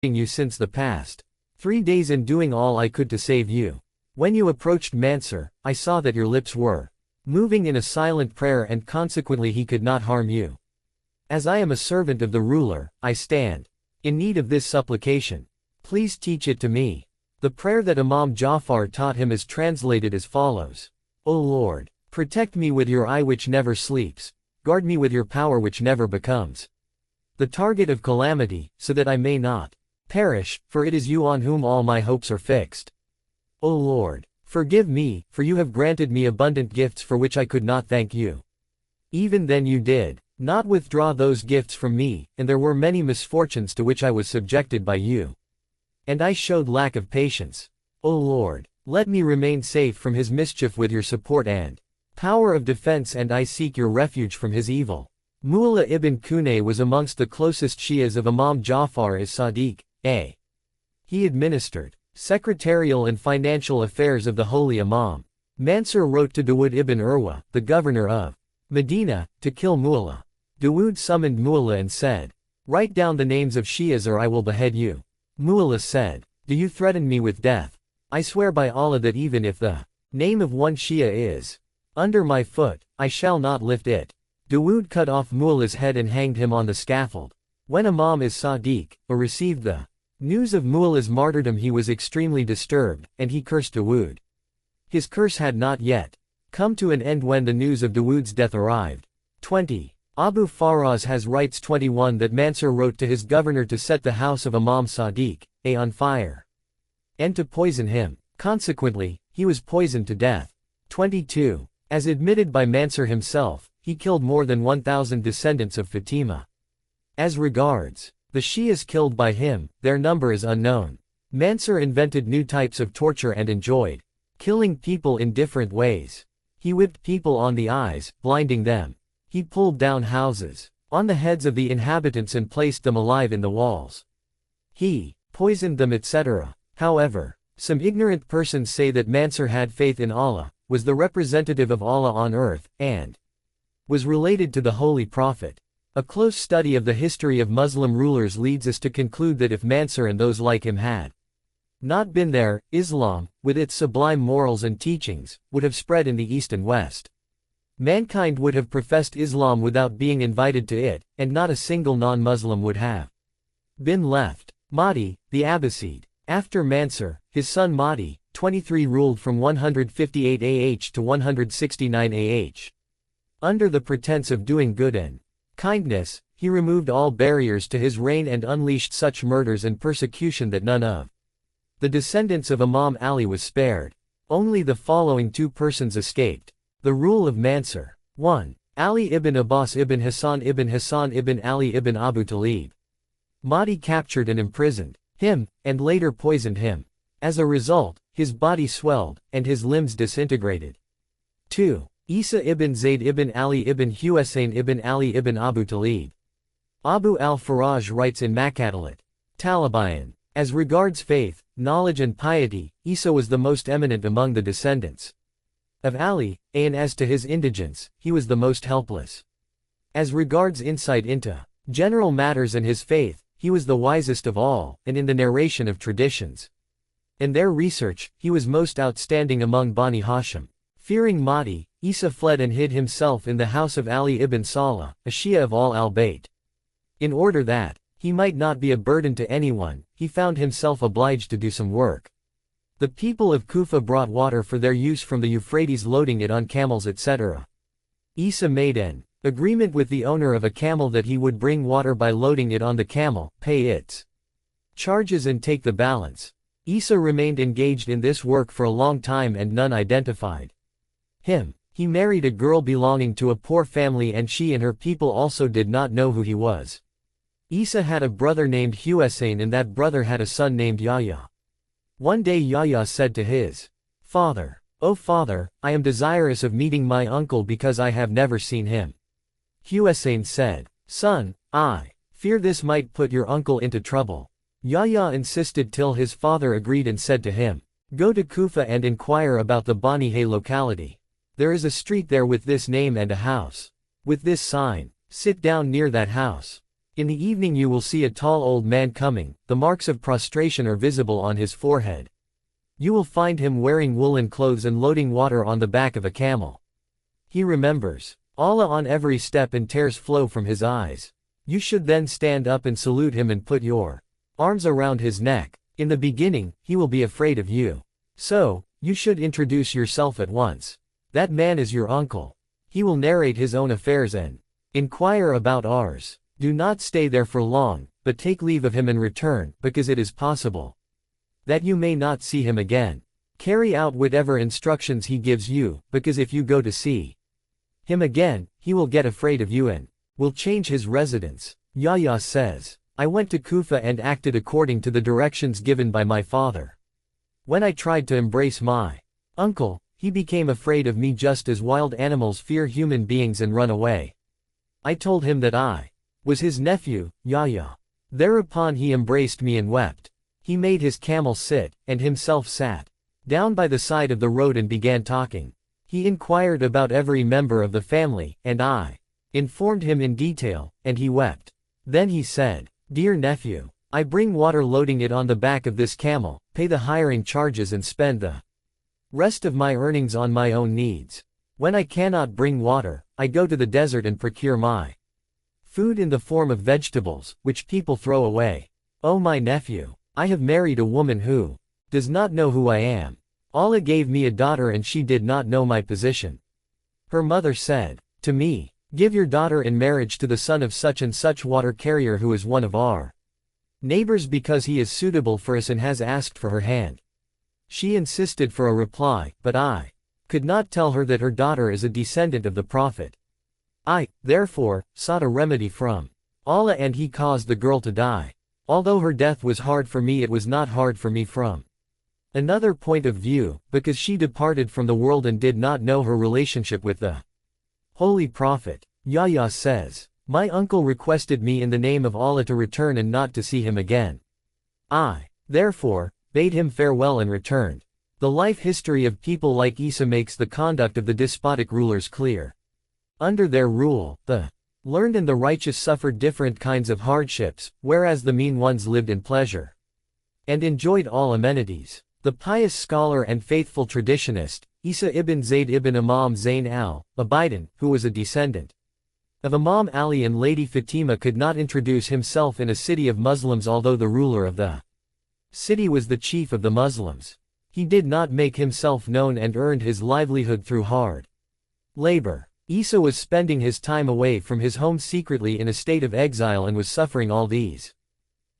you since the past 3 days and doing all I could to save you. When you approached Mansur, I saw that your lips were moving in a silent prayer and consequently he could not harm you. As I am a servant of the ruler, I stand in need of this supplication. Please teach it to me. The prayer that Imam Jafar taught him is translated as follows. O Lord, protect me with your eye which never sleeps, guard me with your power which never becomes the target of calamity, so that I may not perish, for it is you on whom all my hopes are fixed. O Lord, forgive me, for you have granted me abundant gifts for which I could not thank you. Even then you did not withdraw those gifts from me, and there were many misfortunes to which I was subjected by you. And I showed lack of patience. O Lord, let me remain safe from his mischief with your support and power of defense, and I seek your refuge from his evil. Mu'alla ibn Qunay was amongst the closest Shias of Imam Jafar as Sadiq. He administered secretarial and financial affairs of the Holy Imam. Mansur wrote to Dawood ibn Urwa, the governor of Medina, to kill Mu'alla. Dawood summoned Mu'alla and said, "Write down the names of Shias or I will behead you." Mu'alla said, "Do you threaten me with death? I swear by Allah that even if the name of one Shia is under my foot, I shall not lift it." Dawood cut off Mu'alla's head and hanged him on the scaffold. When Imam as-Sadiq received the news of Mu'alla's martyrdom, he was extremely disturbed, and he cursed Dawood. His curse had not yet come to an end when the news of Dawood's death arrived. 20. Abu Faraz has writes 21 that Mansur wrote to his governor to set the house of Imam Sadiq on fire and to poison him. Consequently, he was poisoned to death. 22. As admitted by Mansur himself, he killed more than 1,000 descendants of Fatima. As regards the Shias killed by him, their number is unknown. Mansur invented new types of torture and enjoyed killing people in different ways. He whipped people on the eyes, blinding them. He pulled down houses on the heads of the inhabitants and placed them alive in the walls. He poisoned them, etc. However, some ignorant persons say that Mansur had faith in Allah, was the representative of Allah on earth, and was related to the Holy Prophet. A close study of the history of Muslim rulers leads us to conclude that if Mansur and those like him had not been there, Islam, with its sublime morals and teachings, would have spread in the East and West. Mankind would have professed Islam without being invited to it, and not a single non-Muslim would have been left. Mahdi, the Abbasid. After Mansur, his son Mahdi, 23 ruled from 158 AH to 169 AH. Under the pretense of doing good and kindness, he removed all barriers to his reign and unleashed such murders and persecution that none of the descendants of Imam Ali was spared. Only the following two persons escaped the rule of Mansur. 1. Ali ibn Abbas ibn Hassan ibn Ali ibn Abu Talib. Mahdi captured and imprisoned him, and later poisoned him. As a result, his body swelled, and his limbs disintegrated. 2. Isa ibn Zayd ibn Ali ibn Husayn ibn Ali ibn Abu Talib. Abu al-Faraj writes in MECCA Taliban, as regards faith, knowledge and piety, Isa was the most eminent among the descendants of Ali, and as to his indigence, he was the most helpless. As regards insight into general matters and his faith, he was the wisest of all, and in the narration of traditions and their research, he was most outstanding among Bani Hashim. Fearing Mahdi, Isa fled and hid himself in the house of Ali ibn Salah, a Shia of al-Bayt. In order that he might not be a burden to anyone, he found himself obliged to do some work. The people of Kufa brought water for their use from the Euphrates, loading it on camels, etc. Isa made an agreement with the owner of a camel that he would bring water by loading it on the camel, pay its charges and take the balance. Isa remained engaged in this work for a long time and none identified him. He married a girl belonging to a poor family and she and her people also did not know who he was. Isa had a brother named Husayn and that brother had a son named Yahya. One day Yahya said to his father, "O father, I am desirous of meeting my uncle because I have never seen him." Husayn said, "Son, I fear this might put your uncle into trouble." Yahya insisted till his father agreed and said to him, "Go to Kufa and inquire about the Bani Hay locality. There is a street there with this name and a house with this sign. Sit down near that house. In the evening you will see a tall old man coming, the marks of prostration are visible on his forehead. You will find him wearing woolen clothes and loading water on the back of a camel. He remembers Allah on every step and tears flow from his eyes. You should then stand up and salute him and put your arms around his neck. In the beginning, he will be afraid of you. So, you should introduce yourself at once. That man is your uncle. He will narrate his own affairs and inquire about ours. Do not stay there for long, but take leave of him and return, because it is possible that you may not see him again. Carry out whatever instructions he gives you, because if you go to see him again, he will get afraid of you and will change his residence. Yahya says, I went to Kufa and acted according to the directions given by my father. When I tried to embrace my uncle, he became afraid of me just as wild animals fear human beings and run away. I told him that I was his nephew, Yahya. Thereupon he embraced me and wept. He made his camel sit, and himself sat down by the side of the road and began talking. He inquired about every member of the family, and I informed him in detail, and he wept. Then he said, Dear nephew, I bring water loading it on the back of this camel, pay the hiring charges and spend the rest of my earnings on my own needs. When I cannot bring water, I go to the desert and procure my food in the form of vegetables, which people throw away. Oh my nephew, I have married a woman who does not know who I am. Allah gave me a daughter and she did not know my position. Her mother said to me, Give your daughter in marriage to the son of such and such water carrier who is one of our neighbors because he is suitable for us and has asked for her hand. She insisted for a reply, but I could not tell her that her daughter is a descendant of the Prophet. I, therefore, sought a remedy from Allah and he caused the girl to die. Although her death was hard for me, it was not hard for me from another point of view, because she departed from the world and did not know her relationship with the Holy Prophet. Yahya says, My uncle requested me in the name of Allah to return and not to see him again. I, therefore, bade him farewell and returned. The life history of people like Isa makes the conduct of the despotic rulers clear. Under their rule, the learned and the righteous suffered different kinds of hardships, whereas the mean ones lived in pleasure and enjoyed all amenities. The pious scholar and faithful traditionist, Isa ibn Zayd ibn Imam Zayn al-Abidin, who was a descendant of Imam Ali and Lady Fatima, could not introduce himself in a city of Muslims although the ruler of the city was the chief of the Muslims. He did not make himself known and earned his livelihood through hard labor. Isa was spending his time away from his home secretly in a state of exile and was suffering all these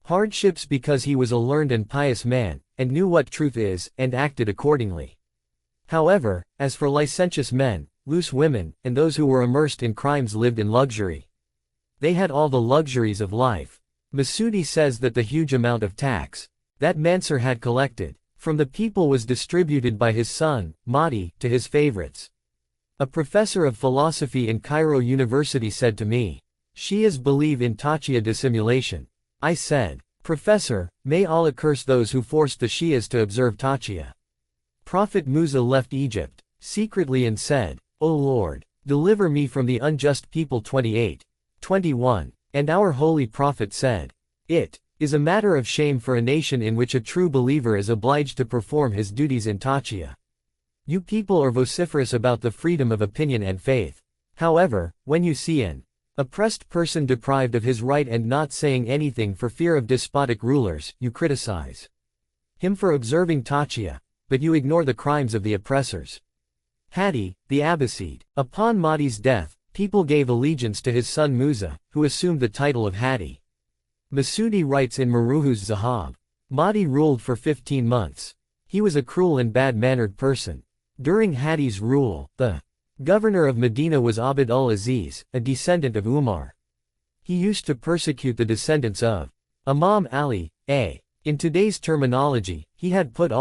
hardships because he was a learned and pious man, and knew what truth is, and acted accordingly. However, as for licentious men, loose women, and those who were immersed in crimes lived in luxury. They had all the luxuries of life. Masudi says that the huge amount of tax that Mansur had collected from the people was distributed by his son, Mahdi, to his favorites. A professor of philosophy in Cairo University said to me, Shias believe in taqiyya dissimulation. I said, Professor, may Allah curse those who forced the Shias to observe taqiyya. Prophet Musa left Egypt secretly and said, O Lord, deliver me from the unjust people. 28:21. And our holy prophet said, It is a matter of shame for a nation in which a true believer is obliged to perform his duties in taqiyya. You people are vociferous about the freedom of opinion and faith. However, when you see an oppressed person deprived of his right and not saying anything for fear of despotic rulers, you criticize him for observing taqiyya, but you ignore the crimes of the oppressors. Hadi, the Abbasid. Upon Mahdi's death, people gave allegiance to his son Musa, who assumed the title of Hadi. Masudi writes in Maruhuz Zahab, Mahdi ruled for 15 months. He was a cruel and bad-mannered person. During Hadi's rule, the governor of Medina was Abd al-Aziz, a descendant of Umar. He used to persecute the descendants of Imam Ali, In today's terminology, he had put all